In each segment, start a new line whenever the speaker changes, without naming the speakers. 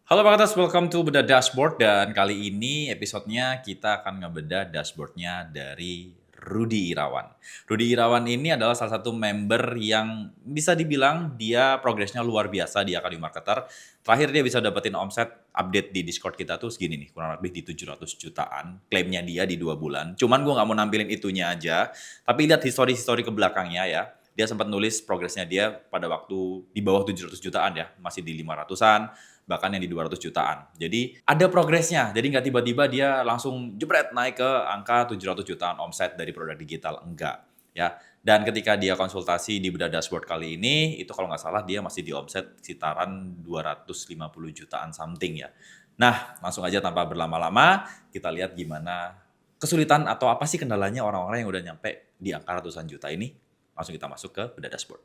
Halo Pak Atas, welcome to Bedah Dashboard dan kali ini episodenya kita akan ngebedah dashboardnya dari Rudy Irawan. Rudy Irawan ini adalah salah satu member yang bisa dibilang dia progresnya luar biasa di Akademi Marketer. Terakhir dia bisa dapetin omset update di Discord kita tuh segini nih, kurang lebih di 700 jutaan. Klaimnya dia di 2 bulan. Cuman gue nggak mau nampilin itunya aja, tapi lihat histori-histori ke belakangnya ya. Dia sempat nulis progresnya dia pada waktu di bawah 700 jutaan ya, masih di 500-an, bahkan yang di 200 jutaan. Jadi ada progresnya. Jadi nggak tiba-tiba dia langsung jebret naik ke angka 700 jutaan omset dari produk digital. Enggak. Ya. Dan ketika dia konsultasi di Bedah Dashboard kali ini, itu kalau nggak salah dia masih di omset sekitaran 250 jutaan something ya. Nah, langsung aja tanpa berlama-lama, kita lihat gimana kesulitan atau apa sih kendalanya orang-orang yang udah nyampe di angka ratusan juta ini. Langsung kita masuk ke Bedah Dashboard.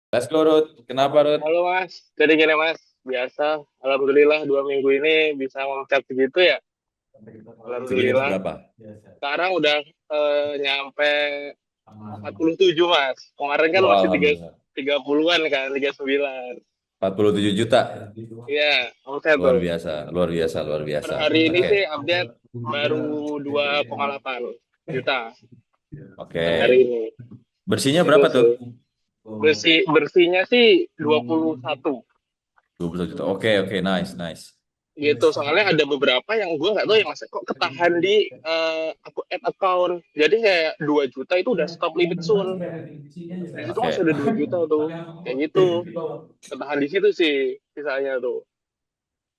Let's go, Ruth. Kenapa, Ruth?
Halo Mas, jadi gini Mas, biasa, Alhamdulillah 2 minggu ini bisa ngomcat segitu ya,
Segini tuh
Alhamdulillah.
berapa?
Sekarang udah nyampe 47 Mas, kemarin kan
Wah,
masih
alhamdulillah.
30-an kan, 39.
47 juta.
Iya, omset
Luar
tuh.
biasa, luar biasa, luar
Per
biasa.
hari ini
Oke,
sih update baru 2,8 juta
oke.
per hari ini.
Bersihnya
Itu
berapa tuh?
sih. Bersihnya sih 21
21 juta. Oke, oke, nice, nice.
gitu, soalnya ada beberapa yang gue nggak tahu ya mas kok ketahan di aku add account, jadi kayak 2 juta itu udah stop limit soon, di situ
Oke,
masih ada 2 juta tuh kayak gitu, ketahan di situ sih sisanya tuh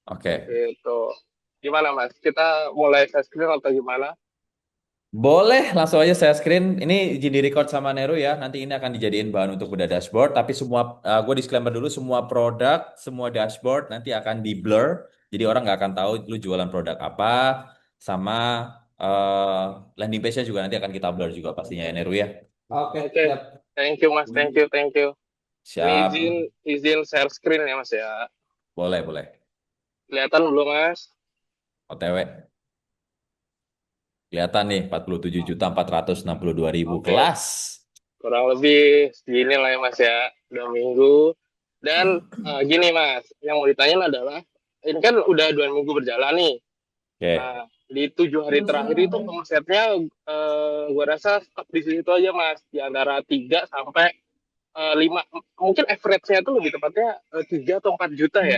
oke.
gitu. Gimana mas, kita mulai share screen atau gimana?
Boleh, langsung aja saya screen. Ini izin di-record sama Neru ya. Nanti ini akan dijadiin bahan untuk Bedah Dashboard. Tapi semua, gue disclaimer dulu, semua produk, semua dashboard nanti akan di-blur. Jadi orang nggak akan tahu lu jualan produk apa. Sama landing page-nya juga nanti akan kita blur juga pastinya ya Neru ya. Oke,
Oke,
siap.
thank you mas, thank you. Ini izin
Siap.
izin share screen ya mas ya,
Boleh, boleh.
kelihatan belum mas?
OTW. Kelihatan nih, 47.462.000
Oke,
kelas.
kurang lebih segini lah ya mas ya, 2 minggu. Dan gini mas, yang mau ditanyain adalah ini kan udah 2 minggu berjalan nih.
Oke,
Nah, di 7 hari terakhir itu omsetnya gue rasa stuck di situ aja mas, di antara 3 sampai 5. Mungkin average-nya tuh lebih tepatnya 3 atau 4 juta ya.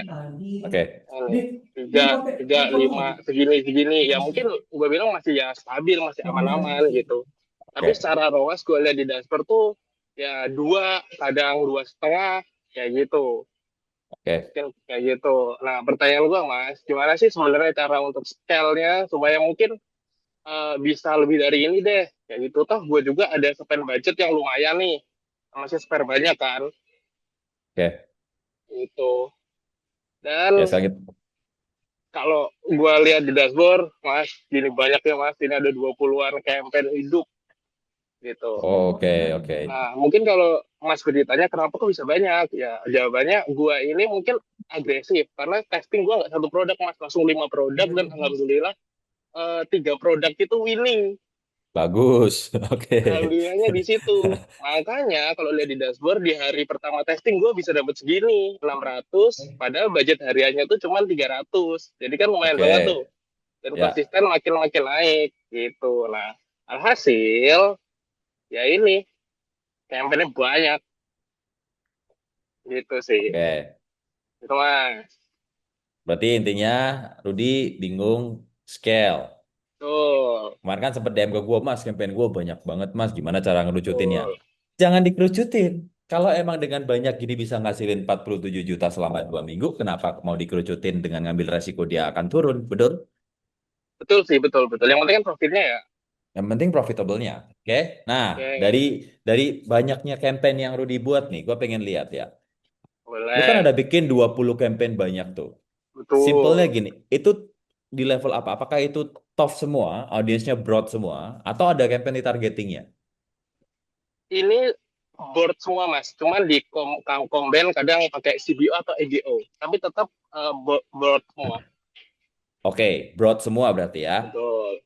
oke.
Ini 3, 3, 5 segini segini ya, mungkin gue bilang masih ya stabil, masih aman-aman gitu. Tapi
Oke,
secara ROAS gue lihat di dashboard tuh ya 2, kadang 2,5 kayak gitu,
oke.
mungkin kayak gitu. Nah, pertanyaan gue mas, gimana sih sebenarnya cara untuk scale-nya supaya mungkin bisa lebih dari ini deh kayak gitu. Toh gue juga ada spend budget yang lumayan nih, masih spare banyak kan
Oke.
itu.
Ya,
Dan
selanjutnya.
kalau gue lihat di dashboard mas, gini banyak ya mas, ini ada 20-an campaign hidup gitu.
Oke, oke.
Nah, mungkin kalau Mas Budi tanya kenapa kok bisa banyak, ya jawabannya gue ini mungkin agresif karena testing gue nggak satu produk mas, langsung 5 produk, dan alhamdulillah 3 produk itu winning.
Bagus. Oke.
Alhamdulillahnya di situ. Makanya kalau lihat di dashboard di hari pertama testing gue bisa dapat segini 600, padahal budget hariannya tuh cuma 300. Jadi kan lumayan
Oke.
banget tuh. Dan
Ya,
konsisten makin-makin naik gitu. Nah, alhasil ya ini campaign-nya banyak gitu sih.
oke.
Itu Mas.
Berarti intinya Rudy bingung scale.
Tuh,
Kemarin kan sempet DM ke gue, Mas, campaign gue banyak banget, Mas. Gimana cara ngerucutinnya?
tuh.
Jangan dikerucutin. Kalau emang dengan banyak gini bisa ngasilin 47 juta selama 2 minggu, kenapa mau dikerucutin dengan ngambil resiko dia akan turun? Betul?
Betul sih, betul betul. Yang penting kan profitnya ya.
Yang penting profitable-nya. Oke? Nah, dari
Oke,
dari banyaknya campaign yang Rudy buat nih, gue pengen lihat ya. Lu kan
boleh.
ada bikin 20 campaign banyak tuh. Simpelnya
Betul.
gini, itu di level apa? Apakah itu top semua, audiensnya broad semua, atau ada campaign di targetingnya?
Ini board semua mas, cuman di combine kadang pakai CBO atau EGO, tapi tetap board semua.
Oke, broad semua berarti ya.
Betul.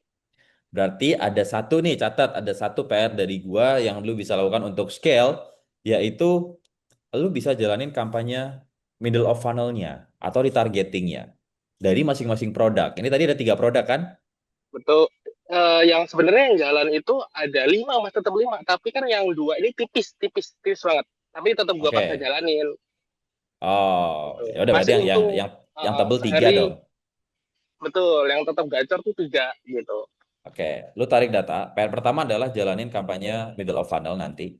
Berarti ada satu nih, catat, ada satu PR dari gua yang lu bisa lakukan untuk scale, yaitu lu bisa jalanin kampanye middle of funnel-nya atau retargeting-nya dari masing-masing produk. Ini tadi ada 3 produk kan?
Betul. Yang sebenarnya yang jalan itu ada 5 mas, tetap 5. Tapi kan yang 2 ini tipis, tipis, tipis banget. Tapi tetap gua paksa
Oke.
jalanin.
Oh,
Gitu.
ya udah berarti
Masih
yang
untung
yang tebel 3 dong.
sehari, betul. Yang tetap gacor tuh 3 gitu.
Oke, lu tarik data. PR pertama adalah jalanin kampanye middle of funnel nanti.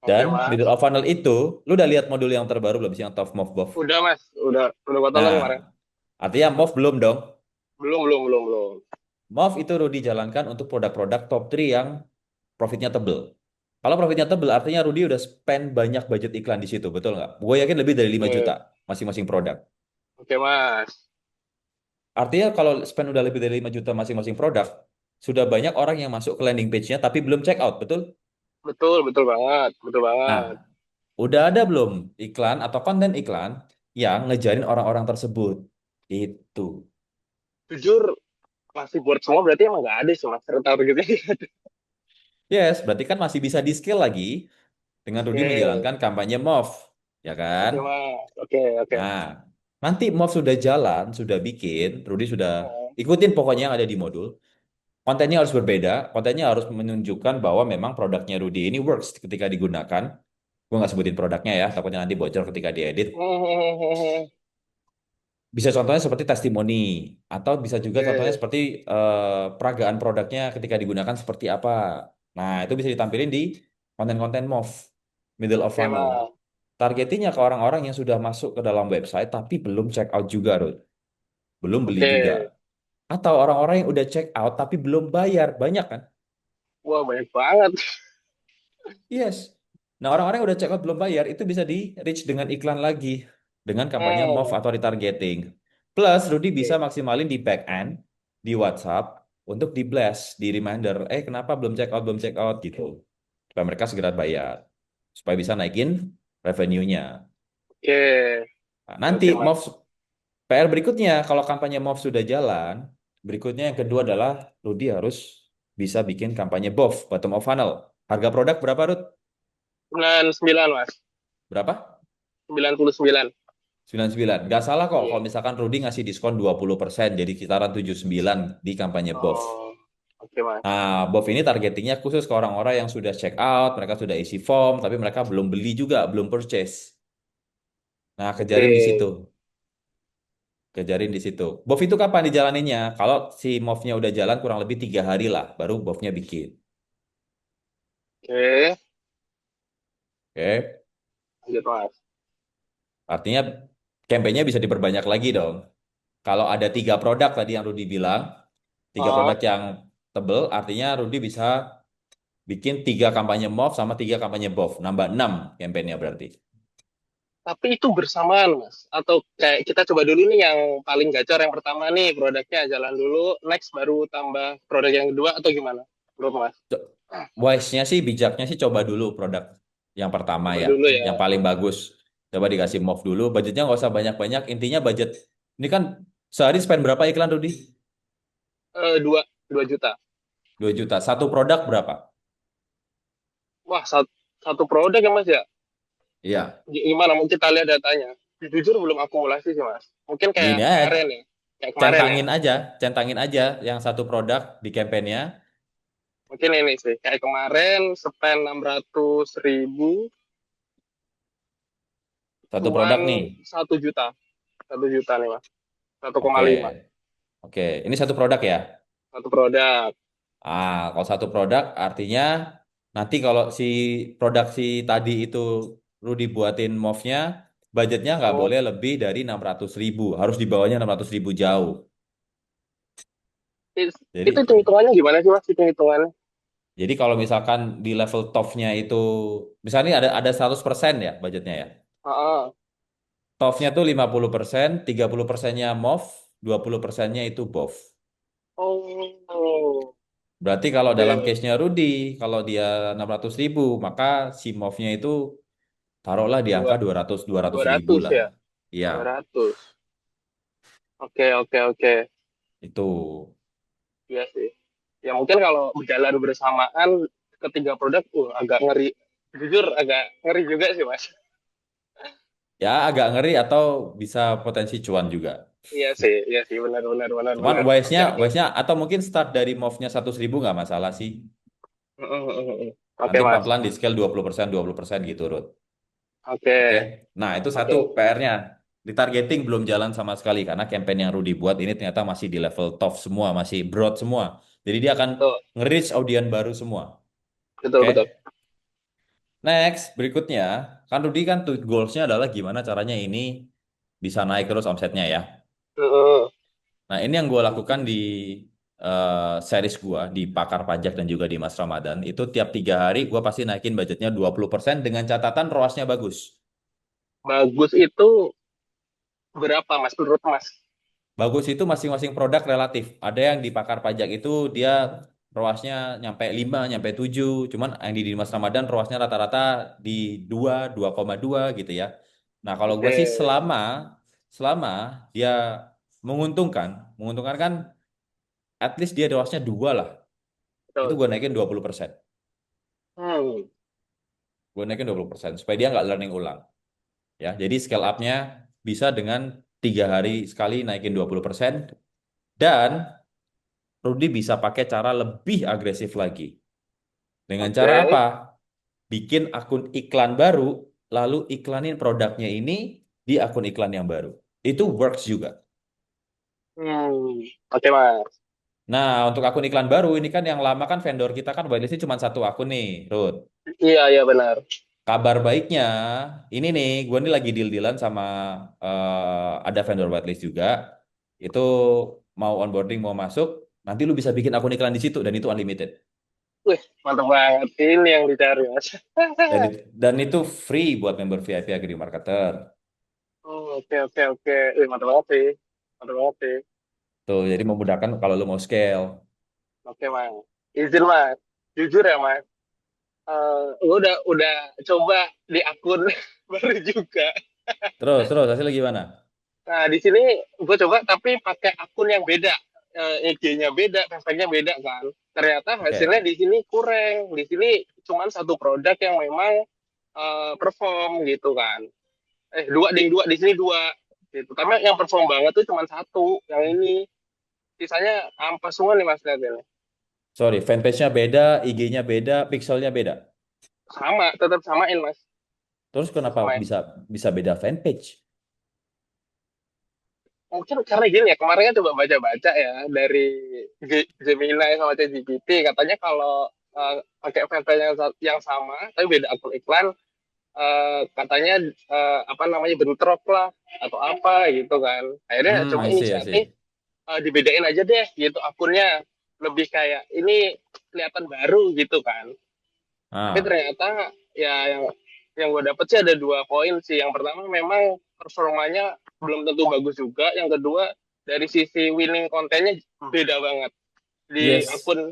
Oke
Dan middle
mas.
of funnel itu, lu udah lihat modul yang terbaru belum sih yang top move buff?
Udah mas, udah gua tonton kemarin.
Nah, artinya move belum dong.
Belum, belum, belum, belum.
Move itu Rudy jalankan untuk produk-produk top 3 yang profitnya tebel. Kalau profitnya tebel, artinya Rudy udah spend banyak budget iklan di situ, betul nggak? Gue yakin lebih dari 5 juta
Oke,
masing-masing produk.
oke mas.
Artinya kalau spend udah lebih dari 5 juta masing-masing produk, sudah banyak orang yang masuk ke landing page-nya tapi belum check out, betul?
Betul, betul banget, betul
Nah,
banget.
udah ada belum iklan atau konten iklan yang ngejarin orang-orang tersebut? Itu.
Jujur, masih buat semua berarti emang nggak ada sih mas. Targetnya.
Yes, berarti kan masih bisa di-scale lagi dengan Rudy
Oke,
menjalankan kampanye MOV, ya kan?
oke mas. Oke, oke.
Nah, nanti MOV sudah jalan, sudah bikin, Rudy sudah
Oh,
ikutin pokoknya yang ada di modul. Kontennya harus berbeda, kontennya harus menunjukkan bahwa memang produknya Rudy ini works ketika digunakan. Gue nggak sebutin produknya ya, takutnya nanti bocor ketika diedit. Bisa contohnya seperti testimoni, atau bisa juga contohnya
Oke,
seperti peragaan produknya ketika digunakan seperti apa. Nah, itu bisa ditampilin di konten-konten MOV, middle of
oke
funnel.
mas.
Targetingnya ke orang-orang yang sudah masuk ke dalam website tapi belum check out juga, Ruth. Belum beli
Oke.
juga. Atau orang-orang yang udah check out tapi belum bayar. Banyak kan?
Wah, banyak banget.
Yes. Nah, orang-orang yang udah check out belum bayar itu bisa di reach dengan iklan lagi. Dengan kampanye MOV
Hmm,
atau retargeting. Plus, Rudy bisa
oke.
maksimalin di back end, di WhatsApp, untuk di blast, di reminder, kenapa belum check out, belum check out, gitu. Supaya mereka segera bayar. Supaya bisa naikin revenue-nya.
Oke,
Nah,
oke,
nanti
oke, Mas.
MOV, PR berikutnya, kalau kampanye MOV sudah jalan, berikutnya yang kedua adalah Rudy harus bisa bikin kampanye BOF, bottom of funnel. Harga produk berapa, Rud?
99, Mas.
Berapa?
99.
99. Nggak salah kok
Iya.
kalau misalkan Rudy ngasih diskon 20%, jadi kisaran 79 di kampanye BOF.
Oh, oke, Mas.
Nah, BOF ini targetingnya khusus ke orang-orang yang sudah check out, mereka sudah isi form, tapi mereka belum beli juga, belum purchase. Nah,
Oke.
kejarin di situ. Kejarin di situ. BOF itu kapan dijalaninnya? Kalau si MOV-nya udah jalan kurang lebih 3 hari lah, baru BOF-nya bikin.
Oke.
Oke.
Lanjut, Mas.
Artinya campaign-nya bisa diperbanyak lagi dong. Kalau ada 3 produk tadi yang Rudy bilang, 3 produk
Oh,
yang tebel, artinya Rudy bisa bikin 3 kampanye MOV sama 3 kampanye BOF. Nambah 6 campaign-nya berarti.
tapi itu bersamaan, Mas. Atau kayak kita coba dulu nih yang paling gacor yang pertama nih, produknya jalan dulu, next baru tambah produk yang kedua atau gimana? Menurut Mas.
Co- Wise-nya sih, bijaknya sih coba dulu produk yang pertama
Coba
ya,
dulu
yang
ya.
paling bagus. Coba dikasih MOV dulu, budgetnya nggak usah banyak-banyak. Intinya budget, ini kan sehari spend berapa iklan Rudy?
2 juta.
2 juta. Satu produk berapa?
Wah, satu produk ya, Mas ya?
Iya.
Gimana? Mungkin kita lihat datanya. Jujur belum akumulasi sih, Mas. Mungkin
Gini
kayak
aja,
kemarin ya. Kayak kemarin ya.
centangin aja yang satu produk di campaign-nya.
Mungkin ini sih. Kayak kemarin spend 600.000,
Satu
cuan
produk nih.
1 juta. 1 juta nih, Mas. satu koma
Oke.
lima
Oke, ini satu produk ya.
Satu produk.
Kalau satu produk artinya nanti kalau si produk si tadi itu lu dibuatin MOV-nya, budgetnya nggak
Hmm.
boleh lebih dari 600.000. Harus di bawahnya 600.000 jauh.
Itu
Jadi
hitung-hitungannya gimana sih, Mas? Hitung-hitungannya.
jadi kalau misalkan di level top-nya itu, misalnya ada 100% ya budgetnya ya.
Heeh.
Top-nya tuh 50%, 30%-nya MOV, 20%-nya itu BOV.
Oh,
Berarti kalau dalam
oke.
case-nya Rudy, kalau dia 600.000, maka si MOV-nya itu taruhlah di angka
Dua,
200
dua
ribu
ratus
lah.
ya?
Iya,
200. Oke, oke, oke.
itu.
Iya sih. Ya mungkin kalau berjalan bersamaan ketiga produk, agak ngeri. Jujur agak ngeri juga sih, Mas.
Ya agak ngeri atau bisa potensi cuan juga.
Iya sih, benar benar benar
Cuman
benar. Oke
wise-nya,
oke.
wise-nya atau mungkin start dari move-nya 100.000 nggak masalah sih.
Oke
Nanti
mas.
pelan-pelan di scale 20% gitu, Ruth.
Oke
Oke. Nah, itu satu
oke.
PR-nya. Retargeting belum jalan sama sekali karena campaign yang Rudy buat ini ternyata masih di level top semua, masih broad semua. Jadi dia akan
Betul
nge-reach audiens baru semua.
betul
Oke.
betul.
Next, berikutnya, kan Rudy kan tuh goals-nya adalah gimana caranya ini bisa naik terus omsetnya ya.
Heeh.
Nah, ini yang gue lakukan di series gue di Pakar Pajak dan juga di Mas Ramadan. Itu tiap 3 hari gue pasti naikin budgetnya 20% dengan catatan ROAS-nya bagus.
Bagus itu berapa mas menurut mas?
Bagus itu masing-masing produk relatif. Ada yang di Pakar Pajak itu dia ROAS-nya nyampe 5, nyampe 7. Cuman yang di Dimas Ramadan ROAS-nya rata-rata di 2, 2,2 gitu ya. Nah, kalau gue
Oke
sih selama dia menguntungkan, menguntungkan kan at least dia ROAS-nya 2 lah. Itu
betul.
gue naikin 20%.
Hmm.
Gue naikin 20% supaya dia nggak learning ulang. Ya, jadi scale up-nya bisa dengan 3 hari sekali naikin 20%. Dan Rudy bisa pakai cara lebih agresif lagi. Dengan cara
Oke.
apa? Bikin akun iklan baru, lalu iklanin produknya ini di akun iklan yang baru. Itu works juga.
Oke mas.
Nah, untuk akun iklan baru, ini kan yang lama kan vendor kita kan whitelistnya cuma satu akun nih, Ruth.
Iya iya benar.
Kabar baiknya, ini nih, gue nih lagi deal-dealan sama ada vendor whitelist juga. Itu mau onboarding, mau masuk, nanti lu bisa bikin akun iklan di situ dan itu unlimited.
Wih mantap banget. Ini yang dicari mas.
Dan itu free buat member VIP Agri Marketer.
Oke oke oke. Wih mantap banget sih. Mantap banget sih.
Tuh, jadi memudahkan kalau lu mau scale.
Oke mas. Izin mas. Jujur ya mas. Gue udah coba di akun baru juga.
Terus hasilnya gimana?
Nah, di sini gue coba tapi pakai akun yang beda. IG-nya beda, hashtag-nya beda kan. Ternyata hasilnya
Oke.
di sini kurang. Di sini cuma satu produk yang memang perform gitu kan. Dua ding dua di sini dua gitu. Tapi yang perform banget tuh cuma satu. Yang ini sisanya ampas semua nih Mas lihat ini.
Sorry, fanpage-nya beda, IG-nya beda, pixelnya beda.
Sama, tetap samain Mas.
Terus
Tetap
kenapa
samain.
bisa bisa beda fanpage?
Mungkin karena gini ya, kemarin kan coba baca-baca ya dari Gemini sama ChatGPT katanya kalau pakai VPN yang sama tapi beda akun iklan katanya apa namanya bentrok lah atau apa gitu kan. Akhirnya
Hmm,
coba
I see, I
inisiatif
see.
dibedain aja deh gitu akunnya lebih kayak ini kelihatan baru gitu kan. Tapi
Ah,
ternyata ya yang gue dapet sih ada 2 poin sih. Yang pertama memang performanya belum tentu bagus juga. Yang kedua dari sisi winning kontennya beda banget. Di
yes,
akun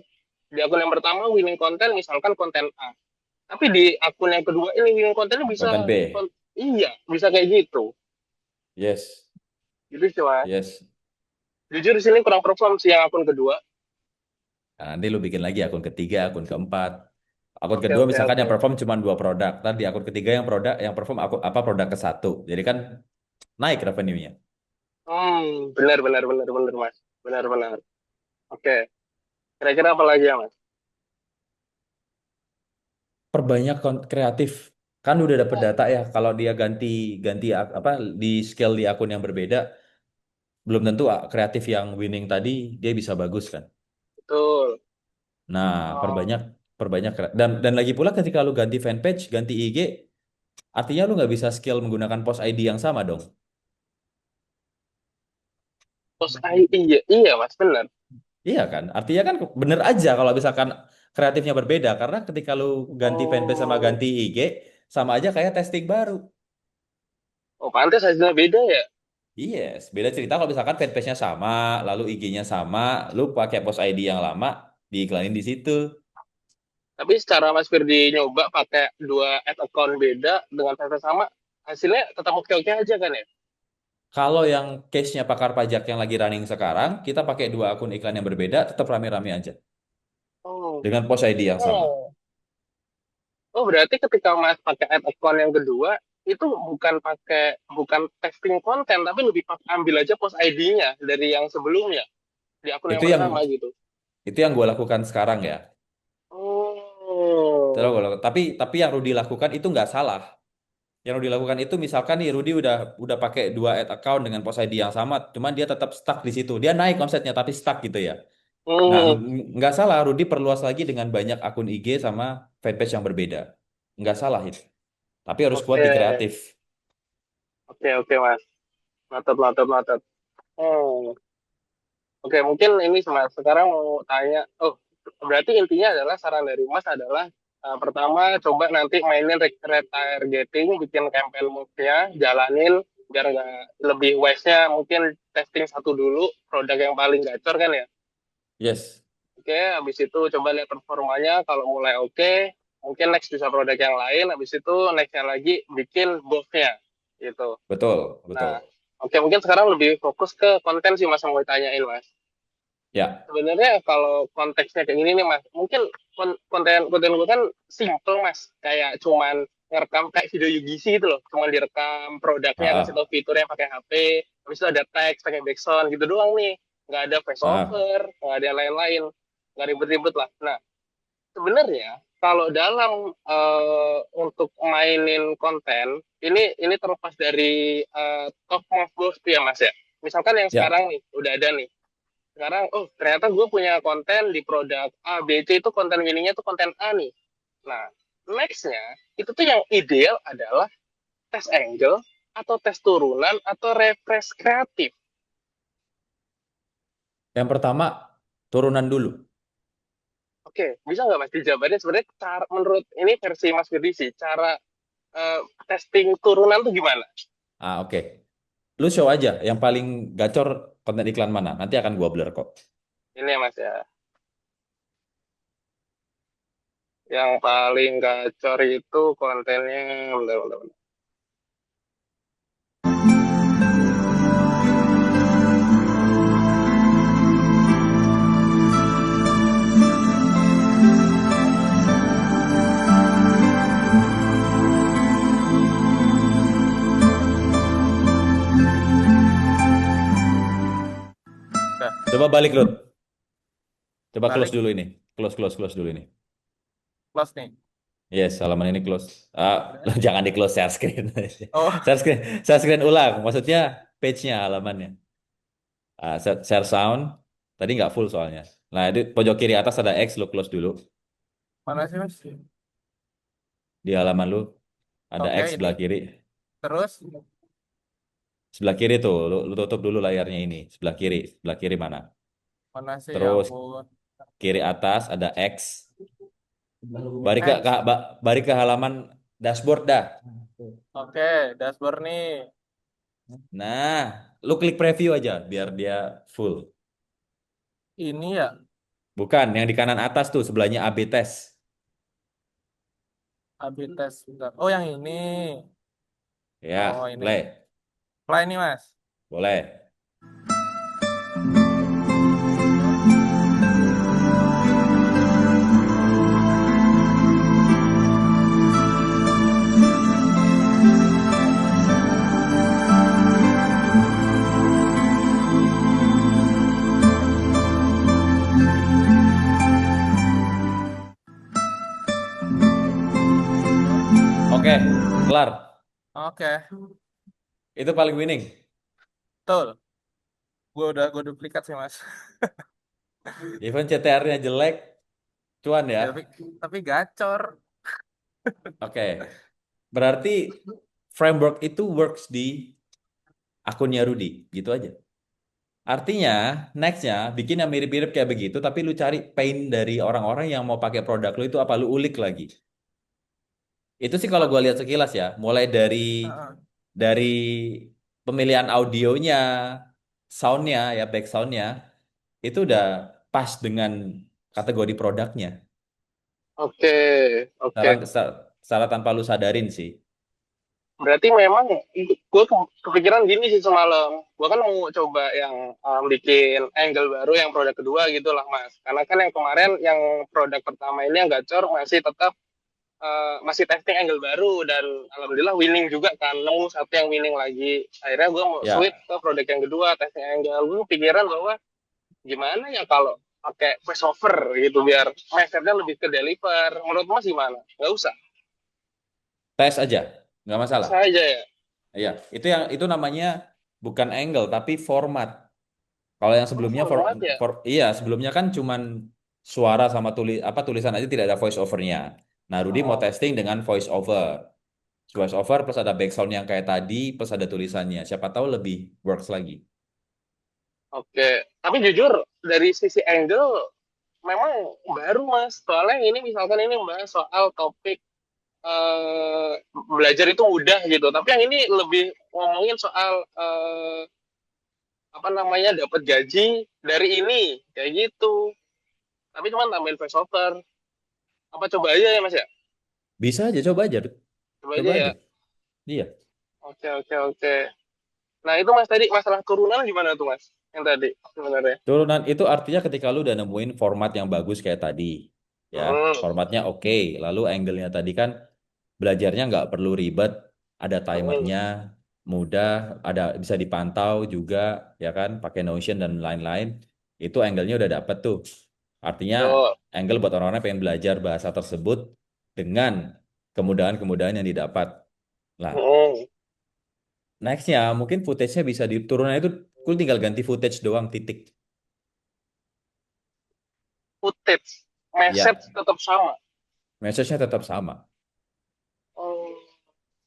di akun yang pertama winning konten misalkan konten A. Tapi di akun yang kedua ini winning kontennya
konten
bisa
B.
iya bisa kayak gitu.
Yes,
Gitu sih mas.
yes.
Jujur di sini kurang perform sih yang akun kedua.
Nah, nanti lu bikin lagi akun ketiga, akun keempat. Akun
Oke
kedua
oke
misalkan yang
oke.
perform cuma 2 produk. Ntar di akun ketiga yang produk yang perform apa produk ke satu. Jadi kan naik revenue-nya.
Benar benar benar benar mas. Benar benar. Oke. Kira-kira apa lagi ya mas?
Perbanyak kreatif. Kan udah dapet data ya. Kalau dia ganti ganti apa di scale di akun yang berbeda, belum tentu kreatif yang winning tadi dia bisa bagus kan.
Betul.
Nah,
Oh,
perbanyak perbanyak dan lagi pula ketika lu ganti fanpage, ganti IG, artinya lu nggak bisa scale menggunakan post ID yang sama dong.
terus iya, iya mas, benar.
Iya kan? Artinya kan bener aja kalau misalkan kreatifnya berbeda karena ketika lu ganti fanpage sama
Oh,
ganti IG sama aja kayak testing baru.
oh pantas hasilnya beda ya.
Yes, beda cerita kalau misalkan fanpage-nya sama, lalu IG-nya sama, lu pakai post ID yang lama, diiklanin di situ.
Tapi secara Mas Firdi nyoba pakai 2 ad account beda dengan versi sama, hasilnya tetap oke-oke aja kan ya?
Kalau yang case-nya pakar pajak yang lagi running sekarang, kita pakai 2 akun iklan yang berbeda, tetap rame-rame aja.
Oh,
Dengan post ID yang sama.
oh, oh berarti ketika Mas pakai ad account yang kedua, itu bukan testing konten, tapi lebih ambil aja post ID-nya dari yang sebelumnya di akun yang
Itu yang
pertama gitu.
itu yang gue lakukan sekarang ya.
Oh,
Tapi yang Rudy lakukan itu nggak salah. Yang Rudy lakukan itu misalkan nih Rudy udah pakai dua ad account dengan post ID yang sama, cuman dia tetap stuck di situ. Dia naik omsetnya tapi stuck gitu ya. Nah,
hmm,
nggak salah Rudy perluas lagi dengan banyak akun IG sama fanpage yang berbeda. Nggak salah itu. Tapi harus kuat
oke,
di kreatif.
oke, oke mas, noted, noted, noted. Hmm. Oke, mungkin ini Mas, sekarang mau tanya, oh, berarti intinya adalah saran dari Mas adalah pertama coba nanti mainin retargeting, bikin campaign move-nya, jalanin biar nggak lebih wise-nya mungkin testing satu dulu produk yang paling gacor kan ya.
Yes,
Oke, habis itu coba lihat performanya, kalau mulai oke, mungkin next bisa produk yang lain, habis itu next-nya lagi bikin buff-nya gitu.
betul,
Nah,
betul.
oke mungkin sekarang lebih fokus ke konten sih Mas yang mau ditanyain Mas.
Ya,
Sebenarnya kalau konteksnya kayak gini nih mas, mungkin konten konten gue kan simple mas, kayak cuman ngerekam kayak video UGC gitu loh, cuman direkam produknya, kasih tau
ah,
fiturnya pakai HP, habis itu ada teks pakai background gitu doang nih, nggak ada
ah, ah.
voiceover, nggak ada yang lain-lain, nggak ribet-ribet lah. Nah sebenarnya kalau dalam untuk mainin konten ini terlepas dari top of goals ya mas ya. Misalkan yang
Ya.
sekarang nih udah ada nih sekarang oh ternyata gue punya konten di produk A B C itu konten winningnya tuh konten A nih. Nah nextnya itu tuh yang ideal adalah tes angle atau tes turunan atau refresh kreatif.
Yang pertama turunan dulu.
Oke, bisa nggak mas dijabarin sebenarnya cara menurut ini versi Mas Firdi sih cara testing turunan tuh gimana?
Oke. Lu show aja yang paling gacor konten iklan mana. Nanti akan gua blur kok.
Ini ya mas ya, yang paling gacor itu kontennya bentar, bentar, bentar. Nah,
Coba balik, Rut. Coba close
balik
dulu ini. Close dulu ini.
close nih.
Yes, halaman ini close. Jangan di close share screen.
Oh,
Share screen ulang. Maksudnya page-nya halamannya. Share sound. Tadi nggak full soalnya. Nah, itu pojok kiri atas ada X, lu close dulu.
mana sih mas?
Di halaman lu ada
Oke,
X
ini
sebelah kiri.
terus
Sebelah kiri tuh, lu tutup dulu layarnya ini. Sebelah kiri. Sebelah kiri mana?
mana sih ya
Terus
ampun.
kiri atas ada X.
X.
Balik ke halaman dashboard dah.
Oke, dashboard nih.
Nah, lu klik preview aja biar dia full.
Ini ya,
Bukan, yang di kanan atas tuh sebelahnya AB test.
AB test. Bentar. Oh, yang ini. Oh,
Ya,
ini.
play.
Play nih, Mas.
Boleh. Oke, kelar.
Oke,
Itu paling winning.
betul. Gue duplikat sih, Mas.
Even CTR-nya jelek, cuan ya.
Ya, tapi gacor.
Oke, berarti framework itu works di akunnya Rudy, gitu aja. Artinya, nextnya bikin yang mirip-mirip kayak begitu, tapi lu cari pain dari orang-orang yang mau pakai produk lu itu apa lu ulik lagi. Itu sih kalau gue lihat sekilas ya, mulai
Heeh.
dari pemilihan audionya, soundnya ya back soundnya itu udah pas dengan kategori produknya.
Oke, oke.
Secara, secara tanpa lu sadarin sih.
Berarti memang gue kepikiran gini sih semalam. Gue kan mau coba yang bikin angle baru yang produk kedua gitu lah, Mas. Karena kan yang kemarin, yang produk pertama ini yang gacor masih tetap masih testing angle baru dan alhamdulillah winning juga kan, nemu satu yang winning lagi. Akhirnya gue mau switch
Ya,
ke produk yang kedua, testing angle. Gue pikiran bahwa gimana ya kalau pakai voiceover gitu biar message-nya lebih ke deliver. Menurut Mas gimana? Nggak usah.
tes aja, nggak masalah.
Saya aja ya.
Iya, itu namanya bukan angle tapi format. Kalau yang
Oh,
sebelumnya
format ya.
iya, sebelumnya kan cuman suara sama tulisan aja tidak ada voice overnya. Nah, Rudy mau
Oh,
testing dengan voice over. Voice over plus ada background yang kayak tadi plus ada tulisannya. Siapa tahu lebih works lagi.
oke. Tapi jujur dari sisi angle memang baru Mas. Soalnya ini misalkan ini bahas soal topik belajar itu mudah gitu. Tapi yang ini lebih ngomongin soal apa namanya dapat gaji dari ini kayak gitu. Tapi cuma tambahin voiceover. Apa coba aja ya Mas ya?
Bisa aja, coba aja.
Coba aja
Coba
ya.
aja. Iya.
Oke oke oke. Nah itu Mas tadi masalah turunan gimana tuh Mas? Yang tadi sebenarnya.
Turunan itu artinya ketika lu udah nemuin format yang bagus kayak tadi. Ya,
Hmm.
formatnya oke. Lalu angle-nya tadi kan belajarnya nggak perlu ribet, ada
Hmm.
timernya, mudah, ada bisa dipantau juga, ya kan, pakai Notion dan lain-lain. Itu angle-nya udah dapet tuh. Artinya
Tuh.
angle buat orang-orang yang pengen belajar bahasa tersebut dengan kemudahan-kemudahan yang didapat. Nah,
Hmm.
nextnya mungkin footage-nya bisa diturunan itu, cool tinggal ganti footage doang titik.
Footage. Message
Ya,
tetap sama.
message-nya tetap sama.
Oh.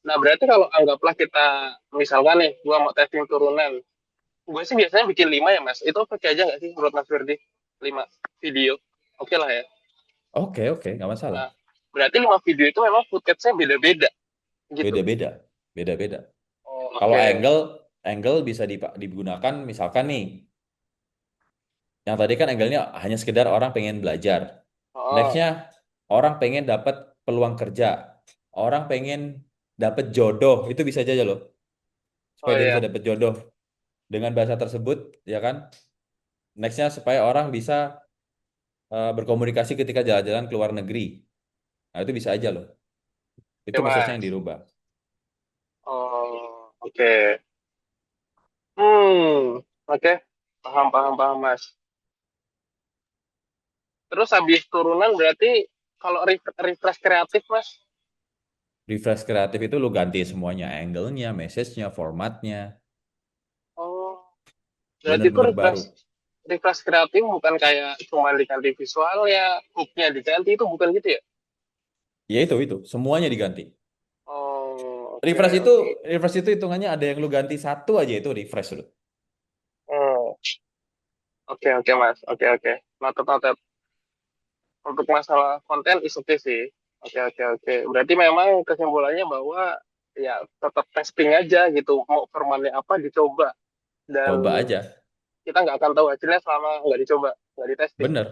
Nah berarti kalau anggaplah kita misalkan nih, gua mau testing turunan. Gue sih biasanya bikin 5 ya Mas. Itu oke aja nggak sih menurut Mas Firdi? 5 video. Oke lah ya.
Oke, oke, nggak masalah.
Nah, berarti 5 video itu memang footage-nya beda-beda gitu.
Beda-beda, beda-beda.
Oh,
Kalau
oke.
angle bisa digunakan misalkan nih, yang tadi kan angle-nya hanya sekedar orang pengen belajar.
Oh,
Nextnya orang pengen dapat peluang kerja, orang pengen dapat jodoh, itu bisa aja loh. Supaya
oh
dia bisa
ya.
dapat jodoh dengan bahasa tersebut, ya kan? Nextnya supaya orang bisa berkomunikasi ketika jalan-jalan ke luar negeri. Nah itu bisa aja loh. Itu
Oke
message-nya yang
Mas.
dirubah.
Oh, oke. Hmm, oke. Paham, paham, paham Mas. Terus habis turunan berarti kalau refresh kreatif Mas.
Refresh kreatif itu lu ganti semuanya, angle-nya, message-nya, formatnya,
Oh, berarti itu
bener-bener
refresh
baru.
refresh kreatif bukan kayak cuma diganti visualnya, hook-nya diganti itu bukan gitu ya?
Ya itu, semuanya diganti.
Oh, oke,
Refresh itu,
oke.
refresh itu hitungannya ada yang lu ganti satu aja itu refresh lu.
Hmm, oke, oke, Mas. Oke, oke. Noted, noted. Untuk masalah konten is oke sih. Oke, oke, oke. Berarti memang kesimpulannya bahwa ya tetap testing aja gitu. Mau formatnya apa dicoba. Dan
Coba aja.
kita nggak akan tahu hasilnya selama nggak dicoba, nggak ditesting.
Bener.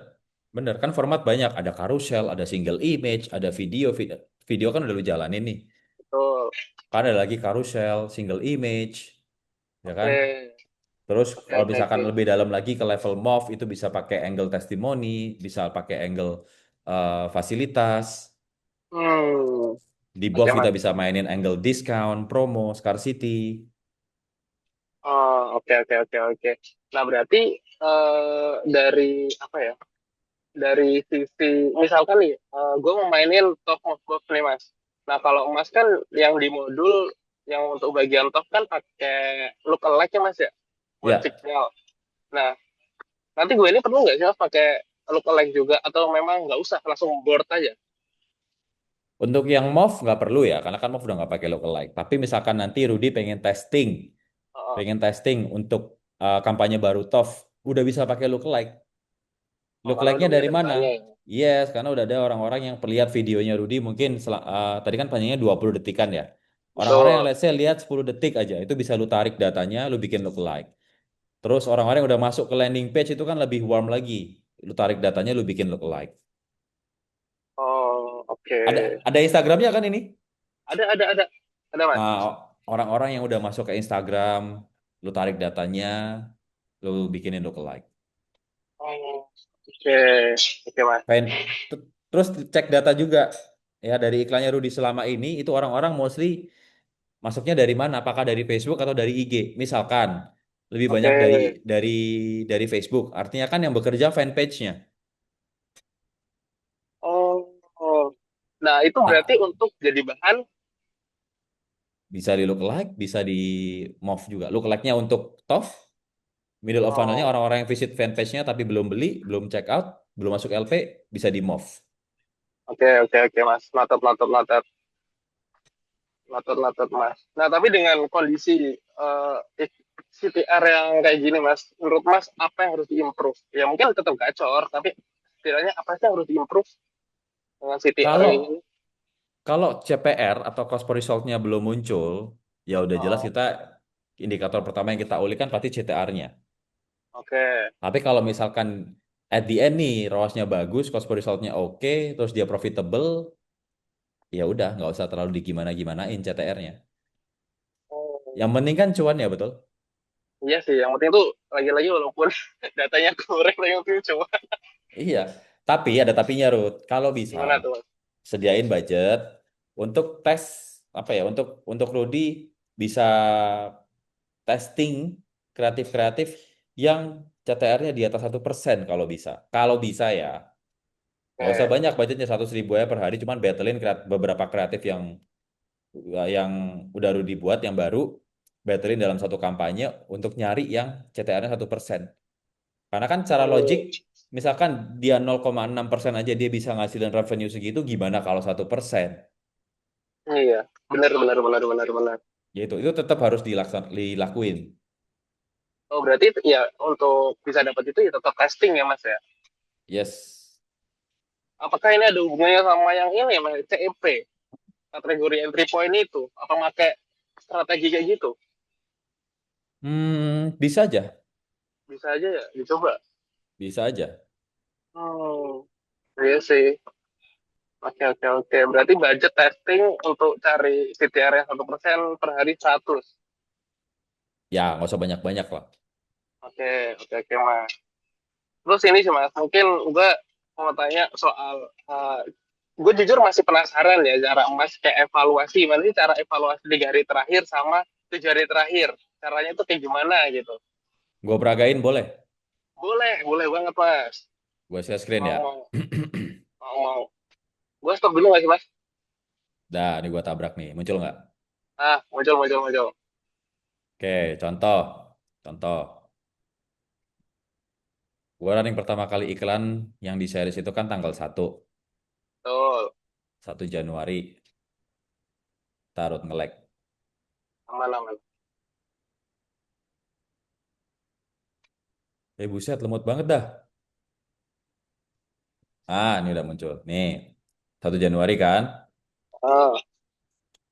Bener. Kan format banyak. Ada carousel, ada single image, ada video. Video kan udah lu jalanin nih.
Betul.
Kan ada lagi carousel, single image. Ya kan?
Oke,
Terus
oke,
kalau
oke,
misalkan
oke.
lebih dalam lagi ke level MOV itu bisa pakai angle testimoni, bisa pakai angle fasilitas.
Hmm,
Di
oke,
BOV kita
Mas.
bisa mainin angle discount, promo, scarcity.
Oh, oke, oke, oke, oke. Nah, berarti dari apa ya? Dari sisi misalkan nih, gue mau mainin top of box nih mas. Nah kalau mas kan yang di modul yang untuk bagian top kan pakai lookalike ya mas ya buat
Ya,
signal. Nah nanti gue ini perlu nggak sih mas pakai lookalike juga atau memang nggak usah langsung board aja?
untuk yang MOV nggak perlu ya, karena kan MOV udah nggak pakai lookalike. Tapi misalkan nanti Rudy
Oh,
pengen testing untuk kampanye baru TOF, udah bisa pakai lookalike.
oh, karena
Lookalike-nya
udah punya
dari mana?
datanya ya.
Yes, karena udah ada orang-orang yang perlihat videonya Rudy mungkin tadi kan panjangnya 20 detikan ya. Orang-orang yang
Betul.
let's say lihat 10 detik aja, itu bisa lu tarik datanya, lu bikin lookalike. Terus orang-orang yang udah masuk ke landing page itu kan lebih warm lagi. Lu tarik datanya, lu bikin lookalike.
Oh oke.
Ada Instagramnya kan ini?
Ada mas.
Nah, orang-orang yang udah masuk ke Instagram, lu tarik datanya, lu bikinin lookalike.
Oh, oke oke mas.
Terus cek data juga. ya dari iklannya Rudy selama ini itu orang-orang mostly masuknya dari mana? Apakah dari Facebook atau dari IG? Misalkan lebih banyak dari
Oke.
dari dari Facebook. Artinya kan yang bekerja fanpage-nya.
Oh, oh. Nah, itu berarti
Nah,
untuk jadi bahan.
bisa di lookalike, bisa di move juga. Lookalike-nya untuk TOF, middle of funnel-nya
Oh,
orang-orang yang visit fanpage-nya tapi belum beli, belum check out, belum masuk LP, bisa di move.
oke, oke, oke, Mas. Noted, noted, noted. Noted, noted, Mas. Nah, tapi dengan kondisi CTR yang kayak gini, Mas, menurut Mas, apa yang harus diimprove? Ya, mungkin tetap gacor, tapi setidaknya apa sih yang harus diimprove dengan CTR
Kalau
ini?
kalau CPR atau cost per result-nya belum muncul, ya udah jelas
Oh,
kita indikator pertama yang kita ulik kan pasti CTR-nya.
oke.
Tapi kalau misalkan at the end nih ROAS-nya bagus, cost per result-nya oke, terus dia profitable, ya udah nggak usah terlalu digimana-gimanain CTR-nya.
Oh,
Yang penting kan cuan ya betul.
iya sih, yang penting tuh lagi-lagi walaupun datanya kurang, tapi yang penting coba.
Iya, tapi ada tapinya Ruth. Kalau bisa
Gimana tuh, Mas?
sediain budget untuk tes apa ya? Untuk Rudy bisa testing kreatif-kreatif yang CTR-nya di atas 1% kalau bisa. Kalau bisa ya. Nggak usah
Oke.
banyak budgetnya 100.000 aja per hari, cuman battlein beberapa kreatif yang udah Rudy buat yang baru, battlein dalam satu kampanye untuk nyari yang CTR-nya 1%. Karena kan cara logik,
Hmm,
misalkan dia 0,6% aja dia bisa ngasilin revenue segitu, gimana kalau 1%?
iya, benar, benar, benar, benar, benar.
Ya itu tetap harus dilakuin.
Oh, berarti ya untuk bisa dapat itu ya tetap testing ya, Mas ya?
Yes.
Apakah ini ada hubungannya sama yang ini ya, Mas? CEP, kategori entry point itu? Apa pakai strategi kayak gitu?
Bisa aja.
Bisa aja ya, dicoba.
Bisa aja.
Hmm, iya sih. Oke, oke, oke. Berarti budget testing untuk cari CTR yang 1% per hari 100.
Ya, nggak usah banyak-banyak lah.
Oke, oke, oke, Mas. Terus ini sih, Mas. Mungkin gue mau tanya soal... gue jujur masih penasaran ya cara Mas kayak evaluasi. Gimana sih cara evaluasi 3 hari terakhir sama 7 hari terakhir? Caranya tuh kayak gimana gitu?
Gue peragain boleh.
Boleh, boleh banget, Mas.
Gue share screen ya.
Mau, mau, mau. Gue stop dulu nggak sih, Mas?
Dah, ini gue tabrak nih. Muncul nggak?
Ah, muncul, muncul, muncul.
Oke, contoh. Contoh. Gue running pertama kali iklan yang di series itu kan tanggal
Betul.
1 Januari. Tarut nge-lag.
Aman, aman.
Buset, lemot banget dah. Ah, ini udah muncul. Nih, 1 Januari kan.
Ah,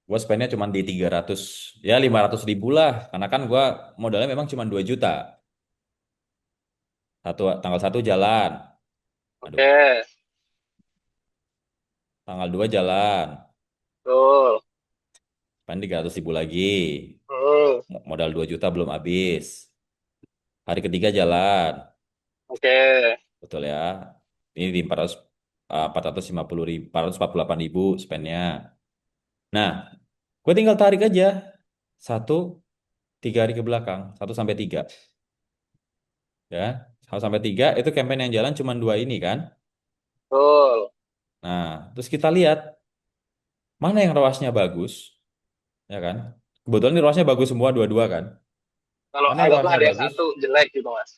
Gue spendnya cuma di 300, ya 500.000 lah. Karena kan gue modalnya memang cuma 2 juta. Tanggal 1 jalan. Aduh,
oke.
tanggal 2 jalan.
Betul.
Spend 300.000 lagi.
Hmm,
Modal 2 juta belum habis. Hari ketiga jalan.
oke.
Betul ya. Ini di 450.000, 448.000 spendnya. Nah, gue tinggal tarik aja. 1, 3 hari ke belakang. 1 sampai 3. Ya, 1 sampai 3 itu campaign yang jalan cuma dua ini kan.
Betul.
Nah, terus kita lihat mana yang ROAS-nya bagus, ya kan? Kebetulan ini ROAS-nya bagus semua dua-dua kan.
Kalau
Mana yang
anggaplah
ROAS-nya
ada yang
bagus?
satu jelek gitu, Mas.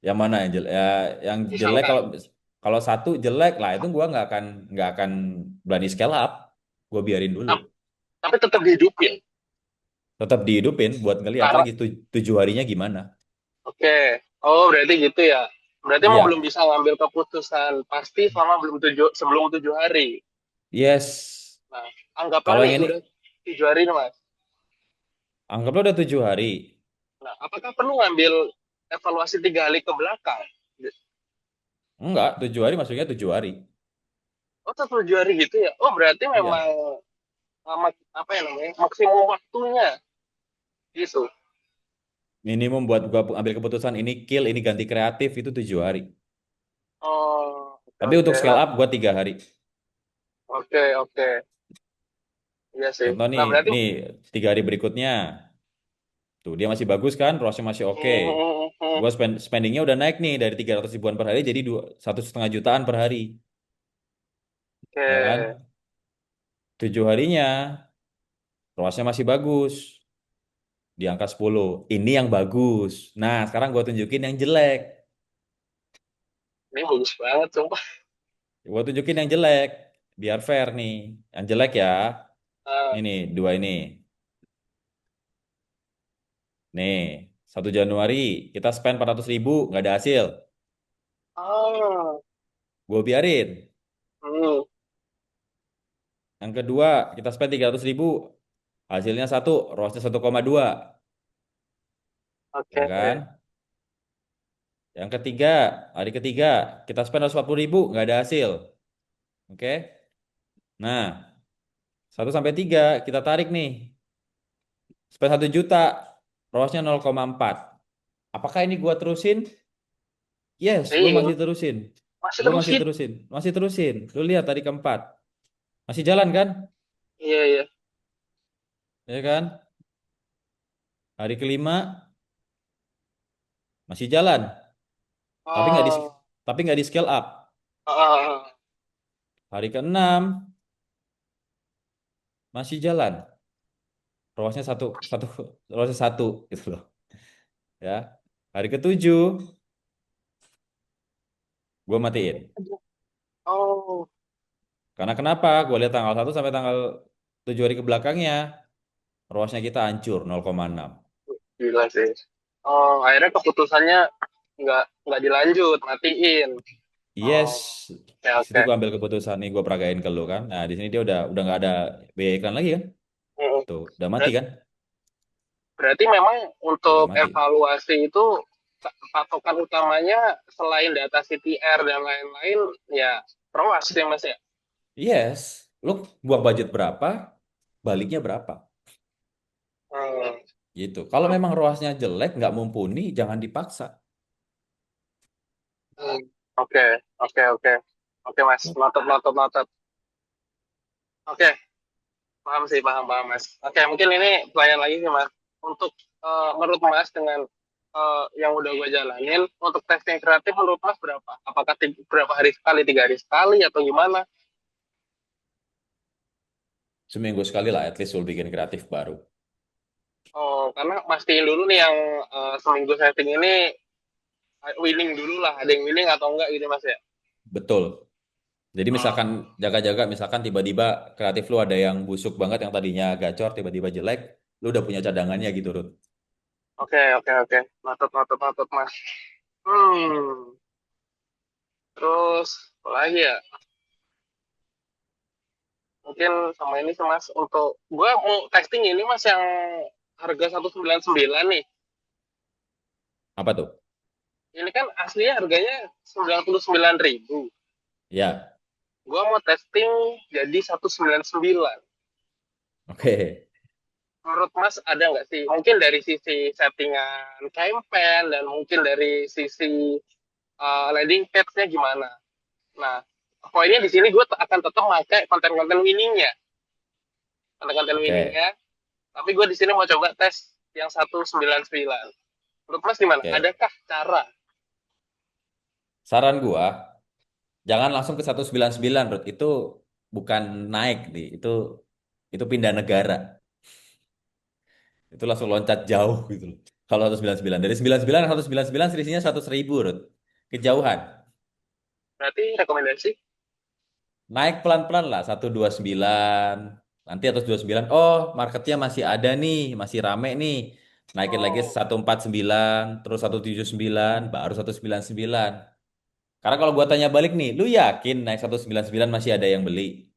Yang mana yang jelek? Ya, yang jelek
Misalkan.
kalau satu jelek lah itu gua nggak akan berani scale up. Gua biarin dulu.
Tap- Tapi tetap dihidupin.
Tetap dihidupin buat ngelihat
Karena,
lagi 7 harinya gimana.
oke. Oh, berarti gitu ya. Berarti emang belum
Iya,
bisa ngambil keputusan pasti selama sebelum 7 hari.
yes.
Nah, anggaplah
Kalau
nih
yang ini
udah 7 hari nih, Mas.
anggaplah udah 7 hari.
Nah, apakah perlu ngambil evaluasi 3 hari ke belakang?
Enggak, 7 hari maksudnya 7 hari.
Oh, tetap 7 hari gitu ya. Oh, berarti memang
Iya.
apa ya namanya maksimum waktunya gitu.
Minimum buat gua ambil keputusan ini kill, ini ganti kreatif itu 7 hari.
Oh, oke,
Tapi untuk
oke.
scale
Nah,
up gua 3 hari.
Oke, oke. Iya sih.
Contoh nih,
Nah, berarti
ini 3 hari berikutnya. Tuh, dia masih bagus kan, ROAS-nya masih oke. Gua spendingnya udah naik nih dari 300 ribuan per hari jadi 1,5 jutaan per hari, ya
oke.
kan? 7 harinya, ROAS-nya masih bagus di angka 10. Ini yang bagus. Nah, sekarang gua tunjukin yang jelek.
Ini bagus banget, sumpah.
Gua tunjukin yang jelek, biar fair nih. Yang jelek ya,
Ah,
ini nih, dua ini. Nih, 1 Januari kita spend 400 ribu, nggak ada hasil.
ah,
Gue biarin.
hmm,
Yang kedua, kita spend 300 ribu, hasilnya satu, ROAS-nya 1,2, ya
oke.
kan? Yang ketiga, hari ketiga, kita spend 140 ribu, nggak ada hasil. Oke? Nah, 1 sampai 3 kita tarik nih. Spend 1 juta, ROAS-nya 0,4. Apakah ini gua terusin? Yes, gue
Iya,
masih terusin.
masih
Gue masih
terusin.
terusin. Masih terusin. Lu lihat tadi keempat. Masih jalan kan?
Iya, iya.
Ya kan? Hari kelima masih jalan. Tapi nggak di
Oh,
tapi nggak di scale up.
ah, ah, ah.
Hari keenam masih jalan. ROAS-nya satu, satu, ROAS-nya satu gitu loh. Ya. Hari ketujuh gue matiin.
Oh,
Karena kenapa? Gue lihat tanggal 1 sampai tanggal 7 hari ke belakangnya, ROAS-nya kita hancur 0,6.
gila sih. Oh, akhirnya keputusannya nggak dilanjut, matiin.
Yes,
Oh, oke,
di situ
oke.
gue ambil keputusan nih, gue peragain ke lu kan. Nah, di sini dia udah nggak ada biaya iklan lagi kan?
Mm-mm.
Tuh, udah mati
Ber-
kan?
Berarti memang
Udah
untuk
mati.
evaluasi itu patokan utamanya selain data CTR dan lain-lain, ya ROAS ya Mas ya.
Yes, lu buang budget berapa, baliknya berapa?
Hmm.
Gitu. Kalau memang ROAS-nya jelek, nggak mumpuni, jangan dipaksa.
Hmm. Oke, oke, oke. Oke, Mas. Noted, noted, noted. Oke, paham sih, paham, paham, Mas. Oke, mungkin ini pertanyaan lagi sih, Mas. Untuk menurut Mas dengan yang udah gue jalanin, untuk testing kreatif menurut Mas berapa? Apakah berapa hari sekali, 3 hari sekali, atau gimana?
Seminggu sekali lah, at least lu bikin kreatif baru.
Oh, karena pastiin dulu nih yang seminggu setting ini winning dulu lah, ada yang winning atau enggak gitu, Mas ya.
Betul. Jadi misalkan
Oh,
jaga-jaga, misalkan tiba-tiba kreatif lu ada yang busuk banget, yang tadinya gacor, tiba-tiba jelek, lu udah punya cadangannya gitu, Rut.
oke, oke, oke. Noted, noted, noted, Mas. Hmm, terus apa lagi ya? Mungkin sama ini sih Mas, untuk gua mau testing ini Mas yang harga 199 nih.
Apa tuh?
Ini kan aslinya harganya 99.000.
Ya,
Gua mau testing jadi 199.
oke.
Menurut Mas ada nggak sih? Mungkin dari sisi settingan campaign dan mungkin dari sisi landing page-nya gimana? Nah, poinnya di sini gue akan tetap pakai konten-konten winningnya, konten-konten
Oke,
winningnya. Tapi gue di sini mau coba tes yang 199. Menurut Mas gimana?
oke.
Adakah cara?
Saran gua, jangan langsung ke 199, Rut. Itu bukan naik, nih. Itu pindah negara. Itu langsung loncat jauh gitu loh. Kalau 199. Dari 99 ke 199 selisihnya 100 ribu, Rut. Kejauhan.
Berarti rekomendasi?
Naik pelan-pelan lah, 129. Nanti 129, oh marketnya masih ada nih, masih rame nih. Naikin lagi
Oh,
149, terus 179, baru 199. Karena kalau gua tanya balik nih, lu yakin naik 199 masih ada yang beli?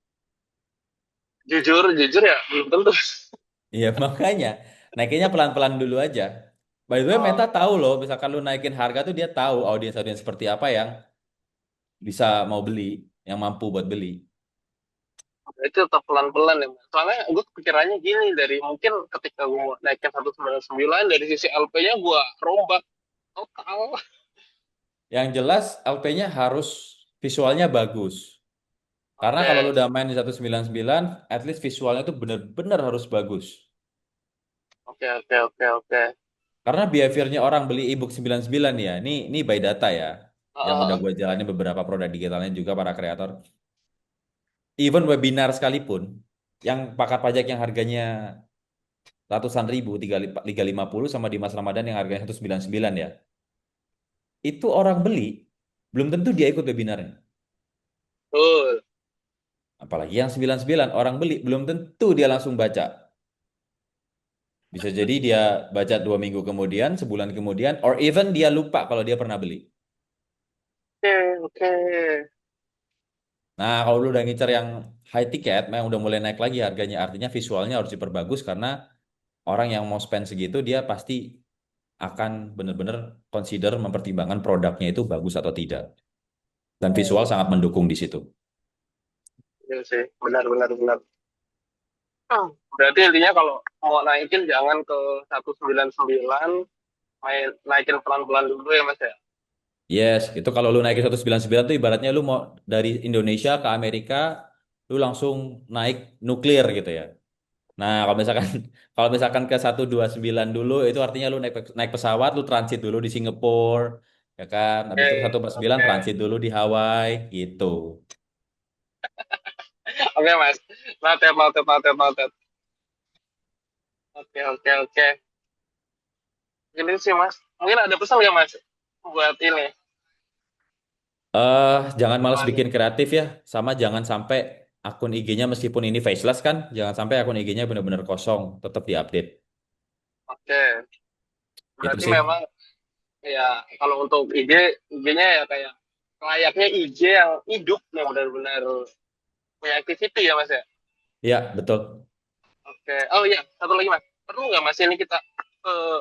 jujur, jujur ya, belum tentu.
Iya, makanya naikinnya pelan-pelan dulu aja. By the way, Meta
Oh,
tahu loh, misalkan lu naikin harga tuh dia tahu audiens-audiens seperti apa yang bisa mau beli, yang mampu buat beli.
itu tetap pelan-pelan ya. Mas. Soalnya gue pikirannya gini, dari mungkin ketika gue naikin 199, dari sisi LP-nya gue rombak total.
Yang jelas LP-nya harus visualnya bagus. Karena kalau lu
Oke,
udah main di 199, at least visualnya tuh bener-bener harus bagus.
oke, oke, oke, oke.
Karena behaviornya orang beli ebook 99 ya, ini by data ya, yang udah
Heeh,
gue jalanin beberapa produk digitalnya juga para kreator. Even webinar sekalipun, yang paket pajak yang harganya ratusan ribu, 350 sama di Mas Ramadan yang harganya 199 ya. Itu orang beli, belum tentu dia ikut webinarnya.
betul.
Apalagi yang 99 orang beli, belum tentu dia langsung baca. Bisa jadi dia baca 2 minggu kemudian, sebulan kemudian, or even dia lupa kalau dia pernah beli.
Oke, oke.
Nah, kalau lu udah ngincer yang high ticket, yang udah mulai naik lagi harganya, artinya visualnya harus diperbagus karena orang yang mau spend segitu, dia pasti akan benar-benar consider mempertimbangkan produknya itu bagus atau tidak. Dan visual
Hmm,
sangat mendukung di situ.
iya sih, benar, benar, benar. Berarti intinya kalau mau naikin jangan ke 199, naikin pelan-pelan dulu ya Mas ya.
Yes, itu kalau lu naikin 199 tuh ibaratnya lu mau dari Indonesia ke Amerika, lu langsung naik nuklir gitu ya. Nah, kalau misalkan ke 129 dulu itu artinya lu naik pesawat, lu transit dulu di Singapura, ya kan? Habis itu ke
Oke,
149
oke.
transit dulu di Hawaii gitu.
Oke Mas. Noted, noted, noted, noted. Oke, oke, oke. Ini sih Mas. Mungkin ada pesan nggak Mas buat ini?
Jangan malas
Buat,
bikin kreatif ya, sama jangan sampai akun IG-nya meskipun ini faceless kan, jangan sampai akun IG-nya benar-benar kosong, tetap diupdate.
oke.
Itu
Berarti
sih.
memang ya kalau untuk IG-nya ya kayak layaknya IG yang hidup yang benar-benar punya activity ya Mas ya.
Ya, betul.
Oke. Oh iya, satu lagi Mas. Perlu nggak Mas ini kita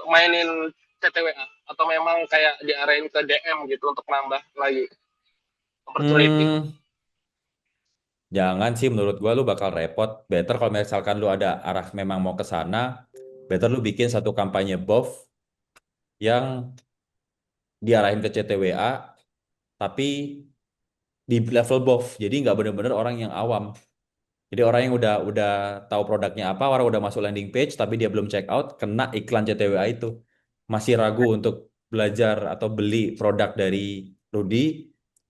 mainin CTWA atau memang kayak diarahin ke DM gitu untuk nambah lagi opportunity?
Hmm, jangan sih menurut gua lu bakal repot. Better kalau misalkan lu ada arah memang mau ke sana, better lu bikin satu kampanye BOF yang diarahin ke CTWA, tapi di level BOF. Jadi nggak bener-bener orang yang awam. Jadi orang yang udah tahu produknya apa, orang udah masuk landing page, tapi dia belum check out, kena iklan CTWA itu. Masih ragu untuk belajar atau beli produk dari Rudy,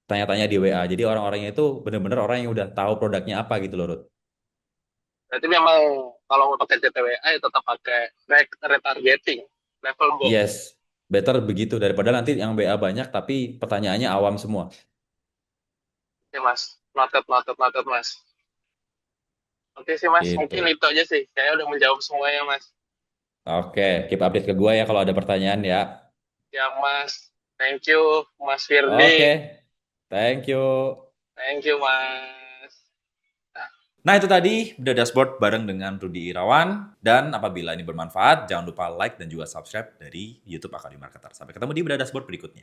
tanya-tanya di WA. Jadi orang-orangnya itu bener-bener orang yang udah tahu produknya apa gitu loh, Rud.
Berarti memang kalau mau pakai CTWA ya tetap pakai retargeting level both.
Yes, better begitu daripada nanti yang WA banyak tapi pertanyaannya awam semua.
Oke Mas, noted, noted, noted Mas. Oke sih Mas, mungkin
Gitu.
itu aja sih. Kayaknya udah menjawab semuanya Mas.
Oke, keep update ke gua ya kalau ada pertanyaan ya.
Ya Mas, thank you Mas Firdi.
Oke, thank you.
Thank you Mas.
Nah itu tadi udah dashboard bareng dengan Rudy Irawan. Dan apabila ini bermanfaat, jangan lupa like dan juga subscribe dari YouTube Akademi Marketer. Sampai ketemu di Beda Dashboard berikutnya.